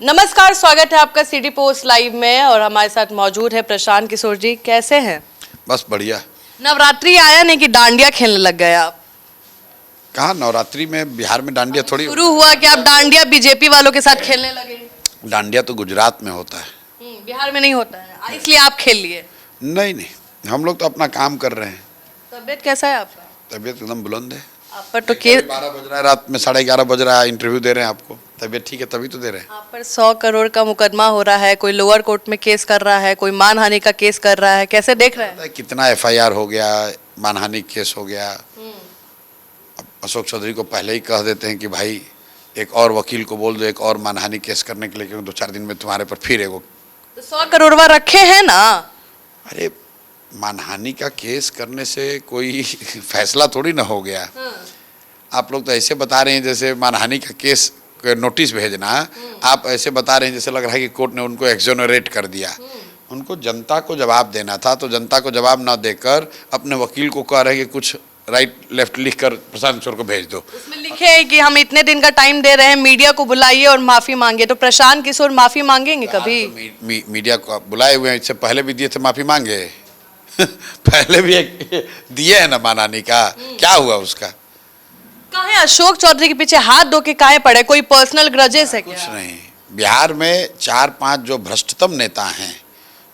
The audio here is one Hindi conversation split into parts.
नमस्कार, स्वागत है आपका सिटी पोस्ट लाइव में और हमारे साथ मौजूद है प्रशांत किशोर जी। कैसे हैं? बस बढ़िया। नवरात्रि आया नहीं कि डांडिया खेलने लग गए आप? कहाँ नवरात्रि में बिहार में डांडिया थोड़ी शुरू हुआ कि आप डांडिया बीजेपी वालों के साथ खेलने लगे? डांडिया तो गुजरात में होता है। बिहार में नहीं होता है, इसलिए आप खेल लिए? नहीं नहीं, हम लोग तो अपना काम कर रहे हैं। तबीयत कैसा है आपका? तबीयत एकदम बुलंद है। आप पर तो केस 12 बज रहा है, रात में 11:30 बज रहा है, इंटरव्यू दे रहे हैं आपको। तबीयत ठीक है तभी तो दे रहे हैं। आप पर 100 करोड़ का मुकदमा हो रहा है, कोई लोअर कोर्ट में केस कर रहा है, कोई मानहानि का केस कर रहा है, कैसे देख रहे हैं? कितना FIR हो गया, मानहानि केस हो गया। अब अशोक चौधरी को पहले ही कह देते हैं कि भाई एक और वकील को बोल दो एक और मानहानि केस करने के लिए, क्योंकि 2-4 दिन में तुम्हारे पर फिर एगो। तो 100 करोड़वा रखे हैं ना। अरे मानहानि का केस करने से कोई फैसला थोड़ी ना हो गया। आप लोग तो ऐसे बता रहे हैं जैसे मानहानि का केस नोटिस भेजना, आप ऐसे बता रहे हैं जैसे लग रहा है कि कोर्ट ने उनको एक्सोनरेट कर दिया। उनको जनता को जवाब देना था, तो जनता को जवाब ना देकर अपने वकील को कह रहे हैं कि कुछ राइट लेफ्ट लिखकर प्रशांत किशोर को भेज दो। उसमें लिखे है कि हम इतने दिन का टाइम दे रहे हैं, मीडिया को बुलाइए और माफी मांगे। तो प्रशांत किशोर माफी मांगेंगे कभी? तो मीडिया को बुलाए हुए हैं, इससे पहले भी दिए थे, माफी मांगे पहले भी एक दिए है ना मानहानि का। क्या हुआ उसका? काहे अशोक चौधरी के पीछे हाथ धो के काहे पड़े? कोई पर्सनल ग्रजेस है क्या? कुछ नहीं। बिहार में 4-5 जो भ्रष्टतम नेता हैं,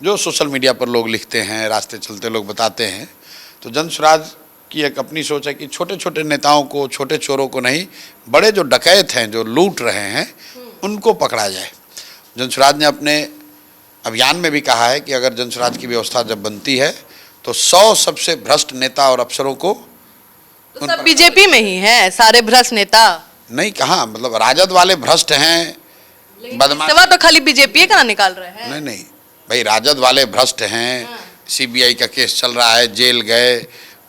जो सोशल मीडिया पर लोग लिखते हैं, रास्ते चलते लोग बताते हैं, तो जन स्वराज की एक अपनी सोच है कि छोटे छोटे नेताओं को, छोटे चोरों को नहीं, बड़े जो डकैत हैं, जो लूट रहे हैं, उनको पकड़ा जाए। जन स्वराज ने अपने अभियान में भी कहा है कि अगर जन स्वराज की व्यवस्था जब बनती है तो 100 सबसे भ्रष्ट नेता और अफसरों को। तो सब बीजेपी में ही है सारे भ्रष्ट नेता? नहीं, कहाँ, मतलब राजद वाले भ्रष्ट हैं, बदमाश तो खाली बीजेपी का ना निकाल रहे हैं। नहीं नहीं भाई, राजद वाले भ्रष्ट हैं। CBI का केस चल रहा है, जेल गए,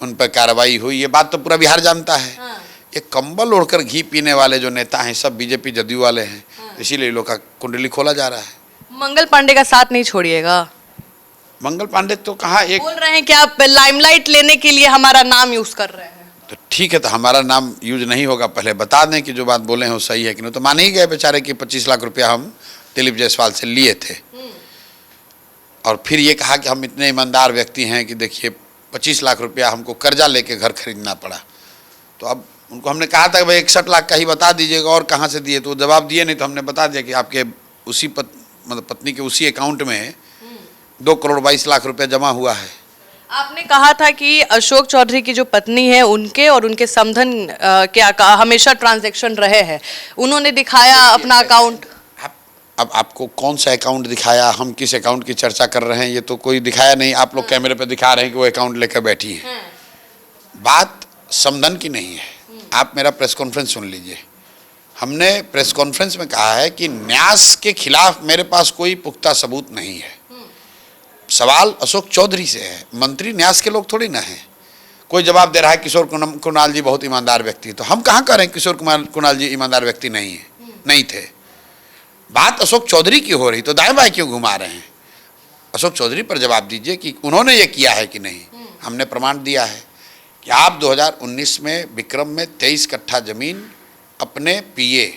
उन पर कार्रवाई हुई, ये बात तो पूरा बिहार जानता है। ये कंबल ओढ़कर घी पीने वाले जो नेता हैं सब बीजेपी जदयू वाले हैं, इसीलिए लोग का कुंडली खोला जा रहा है। मंगल पांडे का साथ नहीं छोड़िएगा। मंगल पांडे तो कहाँ, एक बोल रहे हैं कि आप लाइमलाइट लेने के लिए हमारा नाम यूज कर रहे हैं। तो ठीक है, तो हमारा नाम यूज नहीं होगा, पहले बता दें कि जो बात बोले हैं वो सही है कि नहीं। तो मान ही गए बेचारे कि 25 लाख रुपया हम दिलीप जायसवाल से लिए थे, और फिर ये कहा कि हम इतने ईमानदार व्यक्ति हैं कि देखिए 25 लाख रुपया हमको कर्जा लेके घर खरीदना पड़ा। तो अब उनको हमने कहा था कि भाई 61 लाख का ही बता दीजिएगा और कहाँ से दिए, तो वो जवाब दिए नहीं। तो हमने बता दिया कि आपके उसी मतलब पत्नी के उसी अकाउंट में 2 करोड़ 22 लाख रुपया जमा हुआ है। आपने कहा था कि अशोक चौधरी की जो पत्नी है उनके और उनके समधन के हमेशा ट्रांजैक्शन रहे हैं, उन्होंने दिखाया अपना अकाउंट। अब आपको कौन सा अकाउंट दिखाया, हम किस अकाउंट की चर्चा कर रहे हैं, ये तो कोई दिखाया नहीं। आप लोग कैमरे पे दिखा रहे हैं कि वो अकाउंट लेकर बैठी हैं। बात समधन की नहीं है। आप मेरा प्रेस कॉन्फ्रेंस सुन लीजिए। हमने प्रेस कॉन्फ्रेंस में कहा है कि न्यास के खिलाफ मेरे पास कोई पुख्ता सबूत नहीं है। सवाल अशोक चौधरी से है, मंत्री न्यास के लोग थोड़ी ना हैं। कोई जवाब दे रहा है किशोर कुणाल जी बहुत ईमानदार व्यक्ति, तो हम कहाँ कह रहे हैं किशोर कुणाल जी ईमानदार व्यक्ति नहीं थे। बात अशोक चौधरी की हो रही, तो दाएं बाएं क्यों घुमा रहे हैं? अशोक चौधरी पर जवाब दीजिए कि उन्होंने ये किया है कि नहीं। हमने प्रमाण दिया है कि आप 2019 में विक्रम में 23 कट्ठा जमीन अपने PA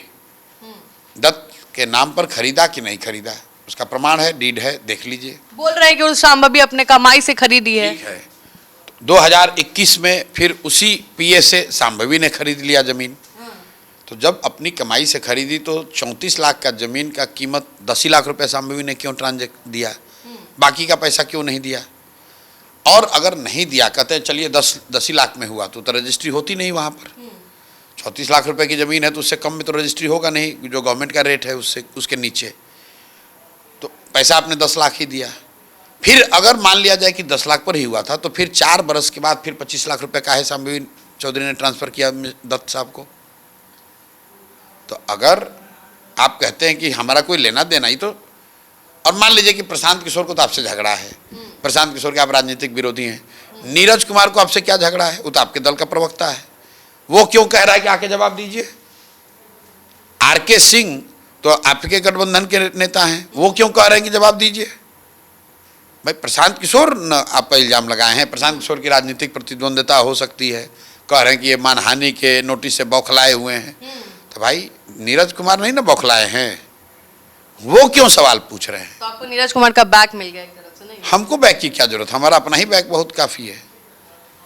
दत्त के नाम पर खरीदा कि नहीं खरीदा, उसका प्रमाण है, डीड है, देख लीजिए। बोल रहे हैं कि उस शांभवी अपने कमाई से खरीदी है। ठीक है, 2021 में फिर उसी PA से शांभवी ने खरीद लिया जमीन। तो जब अपनी कमाई से खरीदी तो 34 लाख का जमीन का कीमत 10 लाख रुपए शांभवी ने क्यों ट्रांजेक्ट दिया, बाकी का पैसा क्यों नहीं दिया? और अगर नहीं दिया, कहते हैं चलिए 10 लाख में हुआ, तो रजिस्ट्री होती नहीं वहाँ पर। 34 लाख रुपए की ज़मीन है तो उससे कम में तो रजिस्ट्री होगा नहीं, जो गवर्नमेंट का रेट है उससे उसके नीचे। तो पैसा आपने 10 लाख ही दिया। फिर अगर मान लिया जाए कि 10 लाख पर ही हुआ था, तो फिर 4 बरस के बाद फिर 25 लाख रुपए काहे शांभवी चौधरी ने ट्रांसफ़र किया दत्त साहब को? तो अगर आप कहते हैं कि हमारा कोई लेना देना ही, तो और मान लीजिए कि प्रशांत किशोर को तो आपसे झगड़ा है, प्रशांत किशोर के आप राजनीतिक विरोधी हैं, नीरज कुमार को आपसे क्या झगड़ा है? वो तो आपके दल का प्रवक्ता है, वो क्यों कह रहा है कि आके जवाब दीजिए? RK सिंह तो आपके गठबंधन के नेता हैं, वो क्यों कह रहे हैं कि जवाब दीजिए? भाई प्रशांत किशोर न आप पर इल्ज़ाम लगाए हैं, प्रशांत किशोर की राजनीतिक प्रतिद्वंद्विता हो सकती है, कह रहे हैं कि ये मानहानि के नोटिस से बौखलाए हुए हैं। तो भाई नीरज कुमार नहीं ना बौखलाए हैं, वो क्यों सवाल पूछ रहे हैं? तो आपको नीरज कुमार का बैक मिल गया एक तरफ से, नहीं? हमको बैक की क्या जरूरत, हमारा अपना ही बैक बहुत काफ़ी है।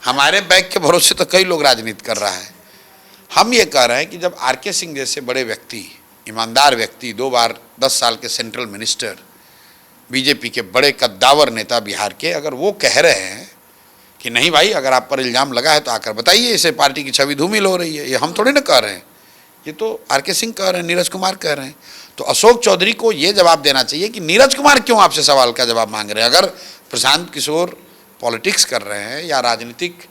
हमारे बैक के भरोसे तो कई लोग राजनीति कर रहा है। हम ये कह रहे हैं कि जब आर.के. सिंह जैसे बड़े व्यक्ति, ईमानदार व्यक्ति, 2 बार 10 साल के सेंट्रल मिनिस्टर, बीजेपी के बड़े कद्दावर नेता बिहार के, अगर वो कह रहे हैं कि नहीं भाई अगर आप पर इल्ज़ाम लगा है तो आकर बताइए, इससे पार्टी की छवि धूमिल हो रही है, ये हम थोड़ी ना कह रहे हैं, ये तो आर.के. सिंह कह रहे हैं, नीरज कुमार कह रहे हैं। तो अशोक चौधरी को ये जवाब देना चाहिए कि नीरज कुमार क्यों आपसे सवाल का जवाब मांग रहे हैं। अगर प्रशांत किशोर पॉलिटिक्स कर रहे हैं या राजनीतिक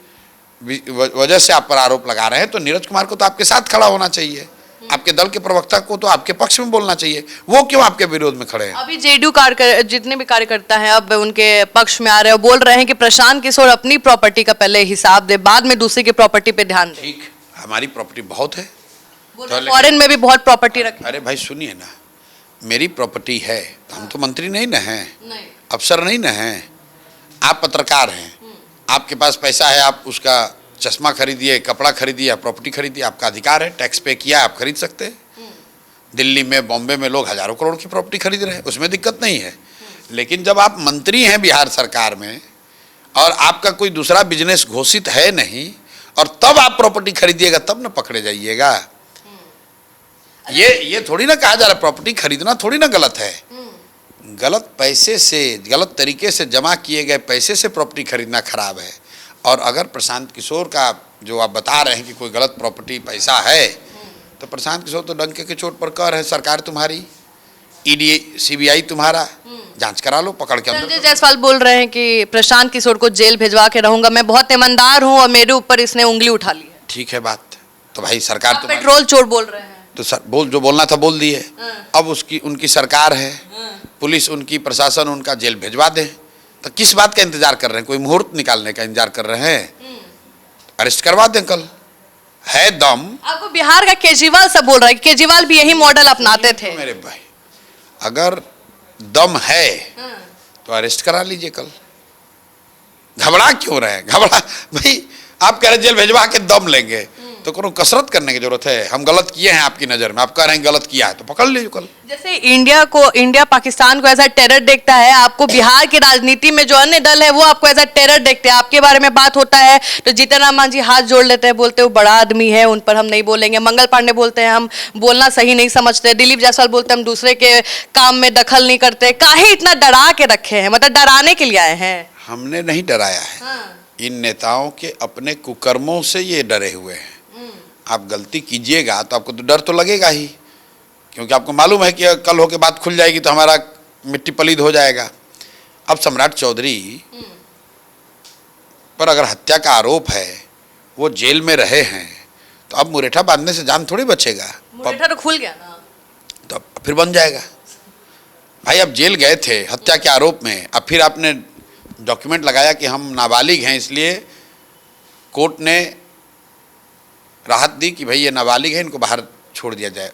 वजह से आप पर आरोप लगा रहे हैं, तो नीरज कुमार को तो आपके साथ खड़ा होना चाहिए, आपके दल के प्रवक्ता को तो आपके पक्ष में बोलना चाहिए। वो क्यों आपके विरोध में खड़े हैं? अभी जेडीयू जितने भी कार्यकर्ता हैं अब उनके पक्ष में आ रहे हैं, बोल रहे हैं कि प्रशांत किशोर अपनी प्रॉपर्टी का पहले हिसाब दे, बाद में दूसरे की प्रॉपर्टी पे ध्यान दे। ठीक, हमारी प्रॉपर्टी बहुत है, फॉरेन में भी बहुत प्रॉपर्टी रखी। अरे भाई सुनिए ना, मेरी प्रॉपर्टी है, हम तो मंत्री नहीं न हैं, नहीं। अफसर नहीं न हैं, आप पत्रकार हैं, आपके पास पैसा है, आप उसका चश्मा खरीदिए, कपड़ा खरीदिए, प्रॉपर्टी खरीदिए, आपका अधिकार है, टैक्स पे किया, आप खरीद सकते हैं। दिल्ली में, बॉम्बे में लोग हजारों करोड़ की प्रॉपर्टी खरीद रहे हैं, उसमें दिक्कत नहीं है। लेकिन जब आप मंत्री हैं बिहार सरकार में और आपका कोई दूसरा बिजनेस घोषित है नहीं, और तब आप प्रॉपर्टी खरीदिएगा तब ना पकड़े जाइएगा। ये थोड़ी ना कहा जा रहा है प्रॉपर्टी खरीदना थोड़ी ना गलत है। गलत पैसे से, गलत तरीके से जमा किए गए पैसे से प्रॉपर्टी खरीदना खराब है। और अगर प्रशांत किशोर का जो आप बता रहे हैं कि कोई गलत प्रॉपर्टी पैसा है, तो प्रशांत किशोर तो डंके के चोट पर कह रहे हैं सरकार तुम्हारी, ईडी सीबीआई तुम्हारा, जांच करा लो, पकड़ के अंदर। संजय जायसवाल बोल रहे हैं कि प्रशांत किशोर को जेल भेजवा के रहूंगा, मैं बहुत ईमानदार हूं और मेरे ऊपर इसने उंगली उठा ली है। ठीक है बात, तो भाई सरकार आप पेट्रोल चोर बोल रहे हैं, तो जो बोलना था बोल दिए। अब उनकी सरकार है, पुलिस उनकी, प्रशासन उनका, जेल भेजवा दे, तो किस बात का इंतजार कर रहे हैं? कोई मुहूर्त निकालने का इंतजार कर रहे हैं? अरेस्ट करवा दें कल, है दम। आपको बिहार का केजरीवाल सब बोल रहा है, केजरीवाल भी यही मॉडल अपनाते थे। मेरे भाई अगर दम है तो अरेस्ट करा लीजिए कल, घबरा क्यों रहे हैं? घबरा भाई, आप कह रहे जेल भेजवा के दम लेंगे, तो कोनो कसरत करने की जरूरत है? हम गलत किए हैं आपकी नज़र में, आप कह रहे हैं गलत किया है, तो पकड़ लीजिए कल। जैसे इंडिया पाकिस्तान को ऐसा टेरर देखता है, आपको बिहार की राजनीति में जो अन्य दल है वो आपको ऐसा टेरर देखते हैं। आपके बारे में बात होता है तो जीतन राम मांझी हाथ जोड़ लेते हैं, बोलते हैं वो बड़ा आदमी है, उन पर हम नहीं बोलेंगे। मंगल पांडे बोलते हैं हम बोलना सही नहीं समझते। दिलीप जायसवाल बोलते हैं हम दूसरे के काम में दखल नहीं करते। काहे इतना डरा के रखे हैं, मतलब डराने के लिए आए हैं? हमने नहीं डराया है, इन नेताओं के अपने कुकर्मों से ये डरे हुए हैं। आप गलती कीजिएगा तो आपको तो डर तो लगेगा ही, क्योंकि आपको मालूम है कि कल होके बात खुल जाएगी तो हमारा मिट्टी पलीद हो जाएगा। अब सम्राट चौधरी पर अगर हत्या का आरोप है, वो जेल में रहे हैं, तो अब मुरेठा बांधने से जान थोड़ी बचेगा। मुरेठा तो खुल गया ना, तो अब फिर बन जाएगा। भाई अब जेल गए थे हत्या के आरोप में, अब फिर आपने डॉक्यूमेंट लगाया कि हम नाबालिग हैं, इसलिए कोर्ट ने राहत दी कि भाई ये नाबालिग है, इनको बाहर छोड़ दिया जाए।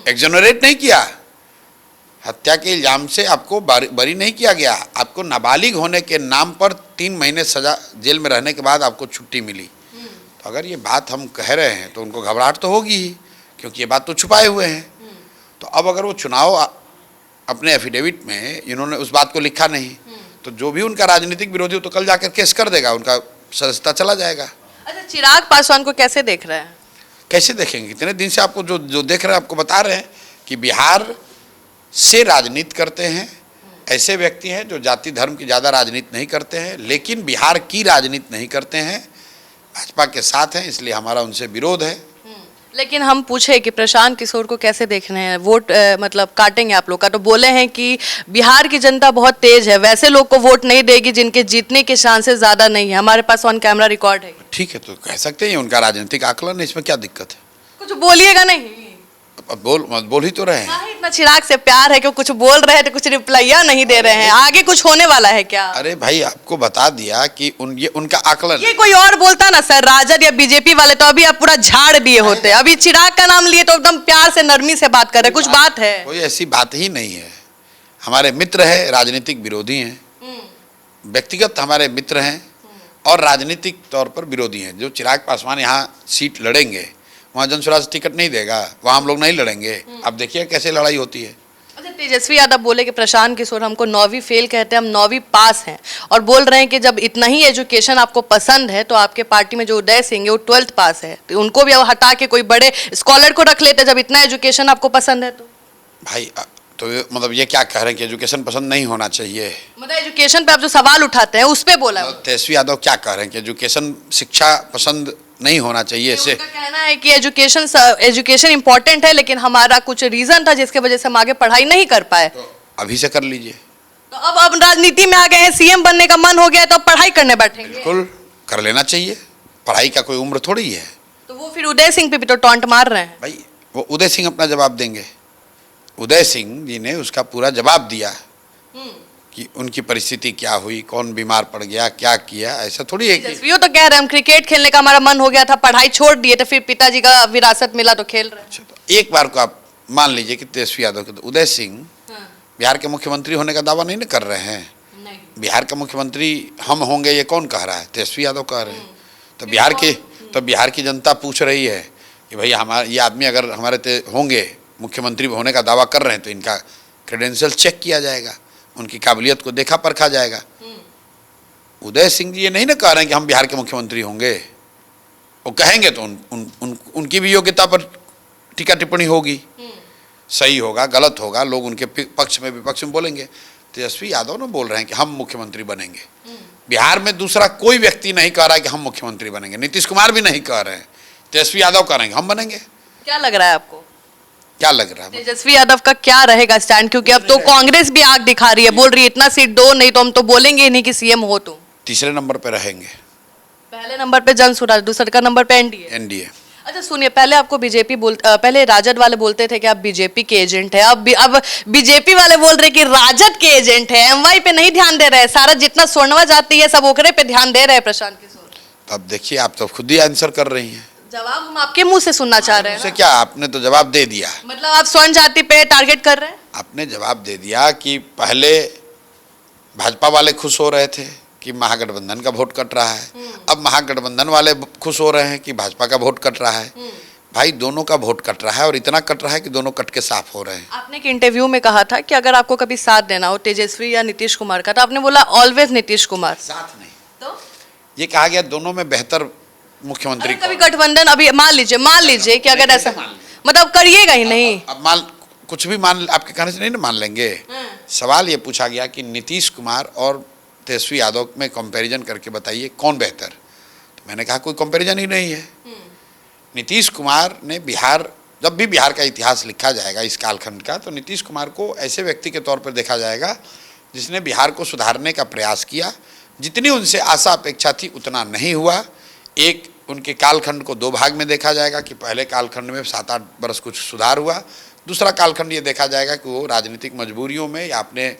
एक्सोनरेट नहीं किया, हत्या के इल्जाम से आपको बरी नहीं किया गया, आपको नाबालिग होने के नाम पर 3 महीने सजा जेल में रहने के बाद आपको छुट्टी मिली। तो अगर ये बात हम कह रहे हैं तो उनको घबराहट तो होगी ही, क्योंकि ये बात तो छुपाए हुए हैं। तो अब अगर वो चुनाव अपने एफिडेविट में इन्होंने उस बात को लिखा नहीं, तो जो भी उनका राजनीतिक विरोधी हो तो कल जाकर केस कर देगा, उनका सदस्यता चला जाएगा। अच्छा, चिराग पासवान को कैसे देख रहे हैं? कैसे देखेंगे? इतने दिन से आपको जो देख रहे हैं, आपको बता रहे हैं कि बिहार से राजनीति करते हैं ऐसे व्यक्ति हैं जो जाति धर्म की ज़्यादा राजनीति नहीं करते हैं, लेकिन बिहार की राजनीति नहीं करते हैं, भाजपा के साथ हैं, इसलिए हमारा उनसे विरोध है। लेकिन हम पूछे कि प्रशांत किशोर को कैसे देख रहे हैं, वोट मतलब काटेंगे आप लोग का, तो बोले हैं कि बिहार की जनता बहुत तेज है, वैसे लोग को वोट नहीं देगी जिनके जीतने के चांसेस ज़्यादा नहीं है। हमारे पास ऑन कैमरा रिकॉर्ड है। ठीक है, तो कह सकते हैं उनका राजनीतिक आकलन है, इसमें क्या दिक्कत है? कुछ बोलिएगा नहीं? अब बोल ही तो रहे हैं। इतना चिराग से प्यार है कि कुछ बोल रहे हैं तो कुछ रिप्लाइया नहीं दे रहे हैं, आगे कुछ होने वाला है क्या? अरे भाई आपको बता दिया कि ये उनका आकलन। ये कोई और बोलता ना सर, राजद या बीजेपी वाले, तो अभी आप पूरा झाड़ दिए होते। अभी चिराग का नाम लिए तो एकदम प्यार से नरमी से बात कर रहे, कुछ बात है? कोई ऐसी बात ही नहीं है। हमारे मित्र है, राजनीतिक विरोधी हैं, व्यक्तिगत हमारे मित्र हैं और राजनीतिक तौर पर विरोधी हैं। जो चिराग पासवान यहाँ सीट लड़ेंगे, वहाँ जनसुराज टिकट नहीं देगा, वहाँ हम लोग नहीं लड़ेंगे। अब देखिए कैसे लड़ाई होती है। अच्छा, तेजस्वी यादव बोले कि प्रशांत किशोर हमको 9वीं फेल कहते हैं, हम 9वीं पास हैं, और बोल रहे हैं कि जब इतना ही एजुकेशन आपको पसंद है तो आपके पार्टी में जो उदय सिंह है वो 12th पास है, तो उनको भी अब हटा के कोई बड़े स्कॉलर को रख लेते जब इतना एजुकेशन आपको पसंद है तो। भाई तो मतलब ये क्या कह रहे हैं कि एजुकेशन पसंद नहीं होना चाहिए? मतलब एजुकेशन पे आप जो सवाल उठाते हैं उस पे बोला है। तेजस्वी यादव क्या कह रहे हैं कि एजुकेशन शिक्षा पसंद नहीं होना चाहिए? इससे उनका कहना है कि एजुकेशन इंपॉर्टेंट है, लेकिन हमारा कुछ रीजन था जिसके वजह से हम आगे पढ़ाई नहीं कर पाए। तो अभी से कर लीजिए। तो अब राजनीति में आ गए हैं, सीएम बनने का मन हो गया तो अब पढ़ाई करने बैठेंगे। बिल्कुल कर लेना चाहिए, पढ़ाई का कोई उम्र थोड़ी है। तो वो फिर उदय सिंह पे भी तो टॉन्ट मार रहे हैं। भाई वो उदय सिंह अपना जवाब देंगे। उदय सिंह जी ने उसका पूरा जवाब दिया कि उनकी परिस्थिति क्या हुई, कौन बीमार पड़ गया, क्या किया। ऐसा थोड़ी है कि तेजस्वी तो कह रहे हैं हम क्रिकेट खेलने का हमारा मन हो गया था, पढ़ाई छोड़ दिए तो फिर पिताजी का विरासत मिला तो खेल रहे हैं। अच्छा, तो एक बार को आप मान लीजिए कि तेजस्वी यादव के, तो उदय सिंह बिहार के मुख्यमंत्री होने का दावा नहीं ना कर रहे हैं। नहीं। बिहार का मुख्यमंत्री हम होंगे, ये कौन कह रहा है? तेजस्वी यादव कह रहे हैं। तो बिहार की जनता पूछ रही है कि भाई हमारे ये आदमी अगर हमारे होंगे, मुख्यमंत्री होने का दावा कर रहे हैं, तो इनका क्रेडेंशियल चेक किया जाएगा, उनकी काबिलियत को देखा परखा जाएगा। उदय सिंह जी ये नहीं ना कह रहे हैं कि हम बिहार के मुख्यमंत्री होंगे। वो कहेंगे तो उनकी भी योग्यता पर टीका टिप्पणी होगी, सही होगा गलत होगा, लोग उनके पक्ष में विपक्ष में बोलेंगे। तेजस्वी यादव ना बोल रहे हैं कि हम मुख्यमंत्री बनेंगे। बिहार में दूसरा कोई व्यक्ति नहीं कह रहा है कि हम मुख्यमंत्री बनेंगे। नीतीश कुमार भी नहीं कह रहे हैं, तेजस्वी यादव कह रहे हैं हम बनेंगे। क्या लग रहा है आपको? क्या लग रहा है तेजस्वी यादव का क्या रहेगा स्टैंड? क्योंकि अब तो कांग्रेस भी आग दिखा रही है, बोल रही है इतना सीट दो, नहीं तो हम तो बोलेंगे ही नहीं कि सीएम हो तुम। तीसरे नंबर पे रहेंगे। पहले नंबर पे जन स्वराज, दूसरे नंबर पे एनडीए। अच्छा सुनिए, पहले आपको पहले राजद वाले बोलते थे कि आप बीजेपी के एजेंट है, अब बीजेपी वाले बोल रहे कि राजद के एजेंट है। एमवाई पे नहीं ध्यान दे रहे, सारा जितना सोनवा जाती है सब ओकरे पे ध्यान दे रहे हैं प्रशांत किशोर। अब देखिए, आप तो खुद ही आंसर कर रही हैं। जवाब हम आपके मुंह से सुनना चाह रहे हैं। उससे क्या, आपने तो जवाब दे दिया। मतलब आप स्वर्ण जाति पे टारगेट कर रहे हैं। आपने जवाब दे दिया कि पहले भाजपा वाले खुश हो रहे थे कि महागठबंधन का वोट कट रहा है, अब महागठबंधन वाले खुश हो रहे हैं कि भाजपा का वोट कट रहा है। भाई दोनों का वोट कट रहा है, और इतना कट रहा है कि दोनों कट के साफ हो रहे हैं। आपने एक इंटरव्यू में कहा था कि अगर आपको कभी साथ देना हो तेजस्वी या नीतीश कुमार का, तो आपने बोला ऑलवेज नीतीश कुमार। साथ नहीं, तो ये कहा गया दोनों में बेहतर मुख्यमंत्री कभी गठबंधन, अभी मान लीजिए कि अगर ऐसा मतलब करिएगा ही नहीं। अब कुछ भी मान, आपके कहने से नहीं ना मान लेंगे। सवाल ये पूछा गया कि नीतीश कुमार और तेजस्वी यादव में कंपैरिजन करके बताइए कौन बेहतर। तो मैंने कहा कोई कंपैरिजन ही नहीं है। नीतीश कुमार ने जब भी बिहार का इतिहास लिखा जाएगा इस कालखंड का, तो नीतीश कुमार को ऐसे व्यक्ति के तौर पर देखा जाएगा जिसने बिहार को सुधारने का प्रयास किया। जितनी उनसे आशा अपेक्षा थी उतना नहीं हुआ। एक उनके कालखंड को दो भाग में देखा जाएगा कि पहले कालखंड में 7-8 बरस कुछ सुधार हुआ, दूसरा कालखंड ये देखा जाएगा कि वो राजनीतिक मजबूरियों में या अपने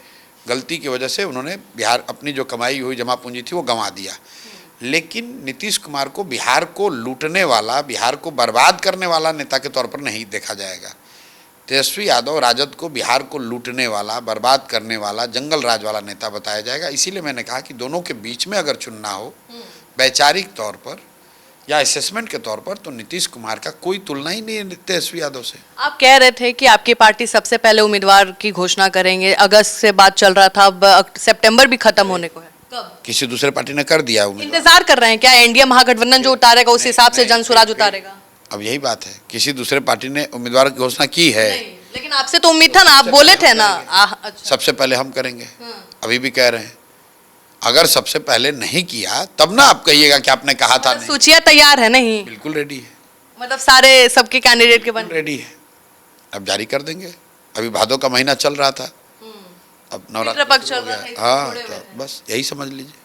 गलती की वजह से उन्होंने बिहार अपनी जो कमाई हुई जमा पूंजी थी वो गंवा दिया। लेकिन नीतीश कुमार को बिहार को लूटने वाला, बिहार को बर्बाद करने वाला नेता के तौर पर नहीं देखा जाएगा। तेजस्वी यादव राजद को बिहार को लूटने वाला, बर्बाद करने वाला, जंगल राज वाला नेता बताया जाएगा। इसीलिए मैंने कहा कि दोनों के बीच में अगर चुनना हो वैचारिक तौर पर या असेसमेंट के तौर पर, तो नीतीश कुमार का कोई तुलना ही नहीं है तेजस्वी यादव से। आप कह रहे थे कि आपकी पार्टी सबसे पहले उम्मीदवार की घोषणा करेंगे, अगस्त से बात चल रहा था, अब सितंबर भी खत्म होने को है। कब? किसी दूसरे पार्टी ने कर दिया उम्मीदवार। इंतजार कर रहे हैं क्या? एनडीए महागठबंधन जो उतारेगा उस हिसाब से जन स्वराज उतारेगा। अब यही बात है, किसी दूसरे पार्टी ने उम्मीदवार की घोषणा की है। लेकिन आपसे तो उम्मीद था ना, आप बोले थे ना। अच्छा। सबसे पहले हम करेंगे, अभी भी कह रहे हैं। अगर सबसे पहले नहीं किया तब ना आप कहिएगा कि आपने कहा था नहीं। सूचियां तैयार है नहीं? बिल्कुल रेडी है। मतलब सारे सबके कैंडिडेट के बन रेडी है, अब जारी कर देंगे। अभी भादों का महीना चल रहा था, अब नवरात्र चल रहा था। हाँ, तो बस यही समझ लीजिए।